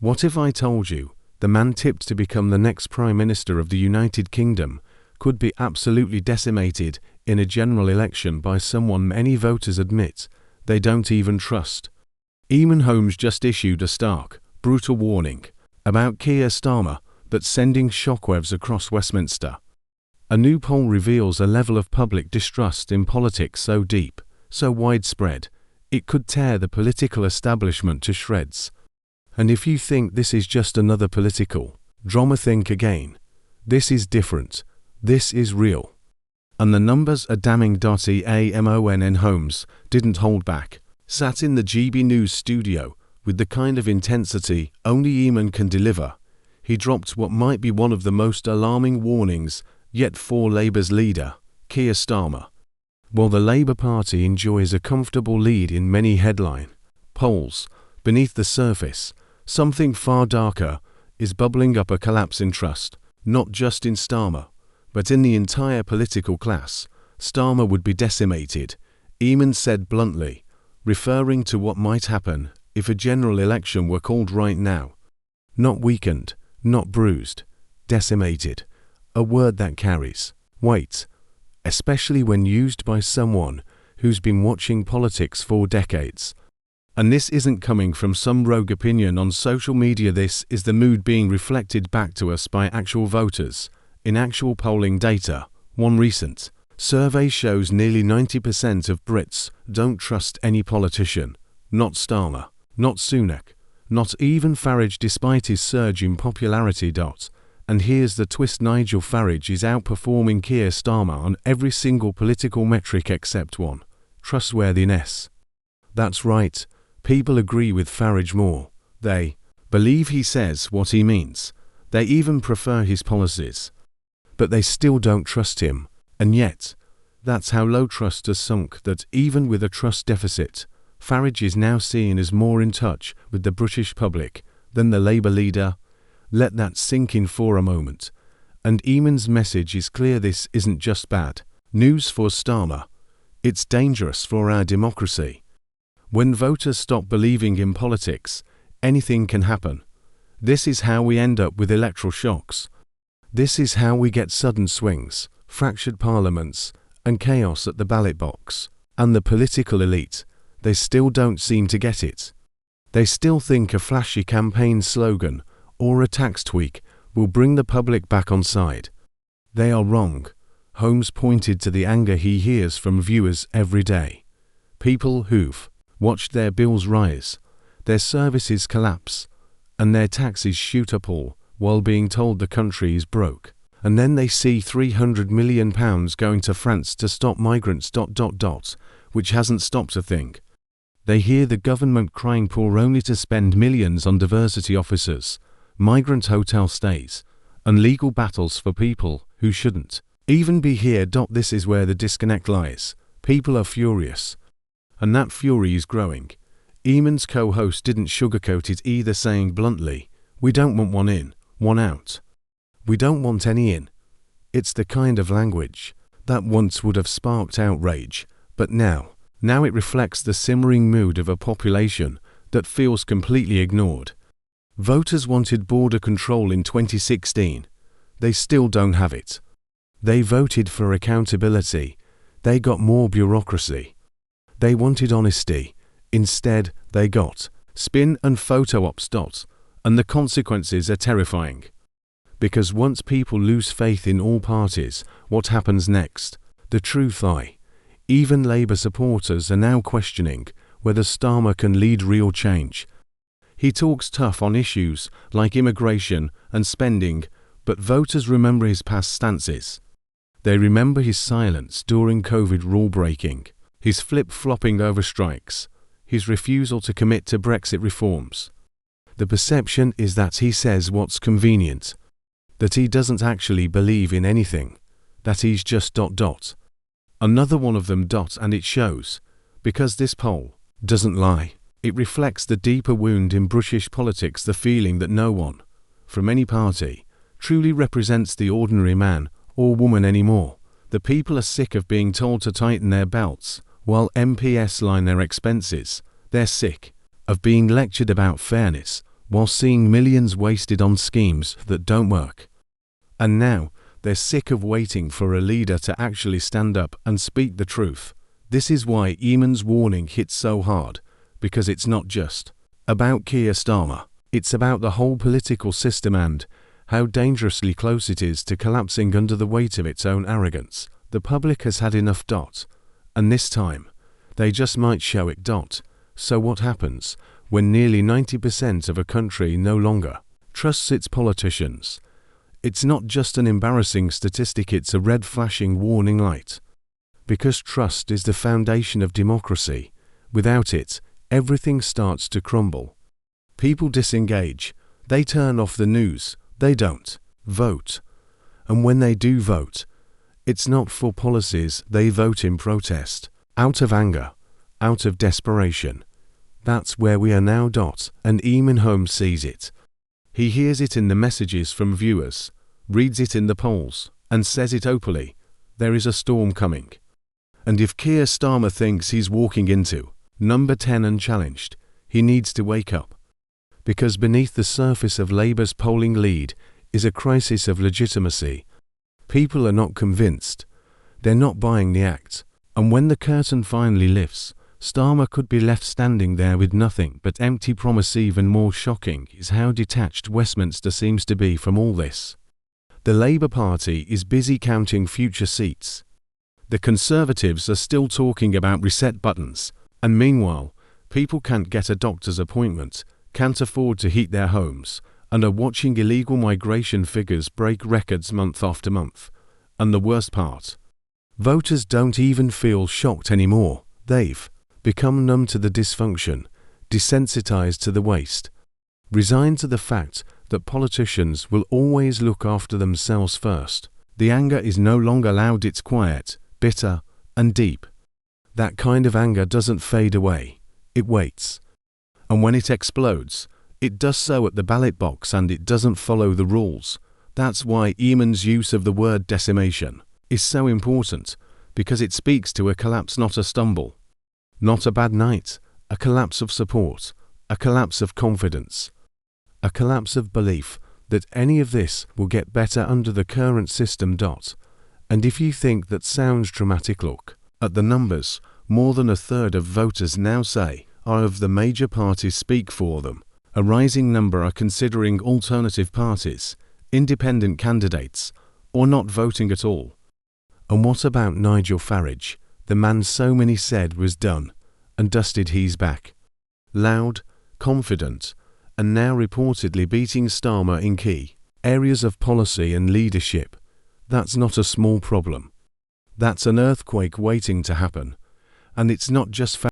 What if I told you the man tipped to become the next Prime Minister of the United Kingdom could be absolutely decimated in a general election by someone many voters admit they don't even trust? Eamonn Holmes just issued a stark, brutal warning about Keir Starmer that's sending shockwaves across Westminster. A new poll reveals a level of public distrust in politics so deep, so widespread, it could tear the political establishment to shreds. And if you think this is just another political drama, think again. This is different. This is real. And the numbers are damning. Eamonn Holmes didn't hold back. Sat in the GB News studio with the kind of intensity only Eamonn can deliver. He dropped what might be one of the most alarming warnings yet for Labour's leader, Keir Starmer. While the Labour Party enjoys a comfortable lead in many headline polls, beneath the surface, something far darker is bubbling up: a collapse in trust, not just in Starmer, but in the entire political class. Starmer would be decimated, Eamonn said bluntly, referring to what might happen if a general election were called right now. Not weakened, not bruised, decimated. A word that carries weight, especially when used by someone who's been watching politics for decades. And this isn't coming from some rogue opinion on social media. This is the mood being reflected back to us by actual voters, in actual polling data. One recent survey shows nearly 90% of Brits don't trust any politician. Not Starmer, not Sunak, not even Farage despite his surge in popularity. And here's the twist: Nigel Farage is outperforming Keir Starmer on every single political metric except one: trustworthiness. That's right, people agree with Farage more. They believe he says what he means. They even prefer his policies. But they still don't trust him. And yet, that's how low trust has sunk that even with a trust deficit, Farage is now seen as more in touch with the British public than the Labour leader. Let that sink in for a moment. And Eamonn's message is clear: this isn't just bad news for Starmer. It's dangerous for our democracy. When voters stop believing in politics, anything can happen. This is how we end up with electoral shocks. This is how we get sudden swings, fractured parliaments, and chaos at the ballot box. And the political elite, they still don't seem to get it. They still think a flashy campaign slogan or a tax tweak will bring the public back on side. They are wrong. Holmes pointed to the anger he hears from viewers every day. People who've watched their bills rise, their services collapse, and their taxes shoot up all while being told the country is broke. And then they see £300 million going to France to stop migrants, which hasn't stopped a thing. They hear the government crying poor only to spend millions on diversity officers, migrant hotel stays, and legal battles for people who shouldn't even be here. This is where the disconnect lies. People are furious, and that fury is growing. Eamonn's co-host didn't sugarcoat it either, saying bluntly, "We don't want one in, one out. We don't want any in." It's the kind of language that once would have sparked outrage, but now it reflects the simmering mood of a population that feels completely ignored. Voters wanted border control in 2016. They still don't have it. They voted for accountability. They got more bureaucracy. They wanted honesty. Instead, they got spin and photo ops. And the consequences are terrifying. Because once people lose faith in all parties, what happens next? The truth even Labour supporters are now questioning whether Starmer can lead real change. He talks tough on issues like immigration and spending, but voters remember his past stances. They remember his silence during COVID rule-breaking, his flip-flopping over strikes, his refusal to commit to Brexit reforms. The perception is that he says what's convenient, that he doesn't actually believe in anything, that he's just ... Another one of them ... and it shows, because this poll doesn't lie. It reflects the deeper wound in British politics, the feeling that no one, from any party, truly represents the ordinary man or woman anymore. The people are sick of being told to tighten their belts while MPs line their expenses. They're sick of being lectured about fairness while seeing millions wasted on schemes that don't work. And now, they're sick of waiting for a leader to actually stand up and speak the truth. This is why Eamonn's warning hits so hard, because it's not just about Keir Starmer. It's about the whole political system and how dangerously close it is to collapsing under the weight of its own arrogance. The public has had enough. And this time, they just might show it. So what happens when nearly 90% of a country no longer trusts its politicians? It's not just an embarrassing statistic, it's a red flashing warning light. Because trust is the foundation of democracy. Without it, everything starts to crumble. People disengage. They turn off the news. They don't vote. And when they do vote, it's not for policies, they vote in protest, out of anger, out of desperation. That's where we are now. And Eamonn Holmes sees it. He hears it in the messages from viewers, reads it in the polls, and says it openly. There is a storm coming. And if Keir Starmer thinks he's walking into number 10 unchallenged, he needs to wake up. Because beneath the surface of Labour's polling lead is a crisis of legitimacy. People are not convinced. They're not buying the act. And when the curtain finally lifts, Starmer could be left standing there with nothing but empty promise. Even more shocking is how detached Westminster seems to be from all this. The Labour Party is busy counting future seats. The Conservatives are still talking about reset buttons, and meanwhile, people can't get a doctor's appointment, can't afford to heat their homes, and are watching illegal migration figures break records month after month. And the worst part? Voters don't even feel shocked anymore. They've become numb to the dysfunction, desensitized to the waste, resigned to the fact that politicians will always look after themselves first. The anger is no longer loud, it's quiet, bitter, and deep. That kind of anger doesn't fade away. It waits. And when it explodes, it does so at the ballot box and it doesn't follow the rules. That's why Eamonn's use of the word decimation is so important, because it speaks to a collapse, not a stumble. Not a bad night, a collapse of support, a collapse of confidence, a collapse of belief that any of this will get better under the current system. And if you think that sounds dramatic, look at the numbers. More than a third of voters now say are of the major parties speak for them. A rising number are considering alternative parties, independent candidates, or not voting at all. And what about Nigel Farage, the man so many said was done and dusted? He's back. Loud, confident, and now reportedly beating Starmer in key areas of policy and leadership. That's not a small problem. That's an earthquake waiting to happen. And it's not just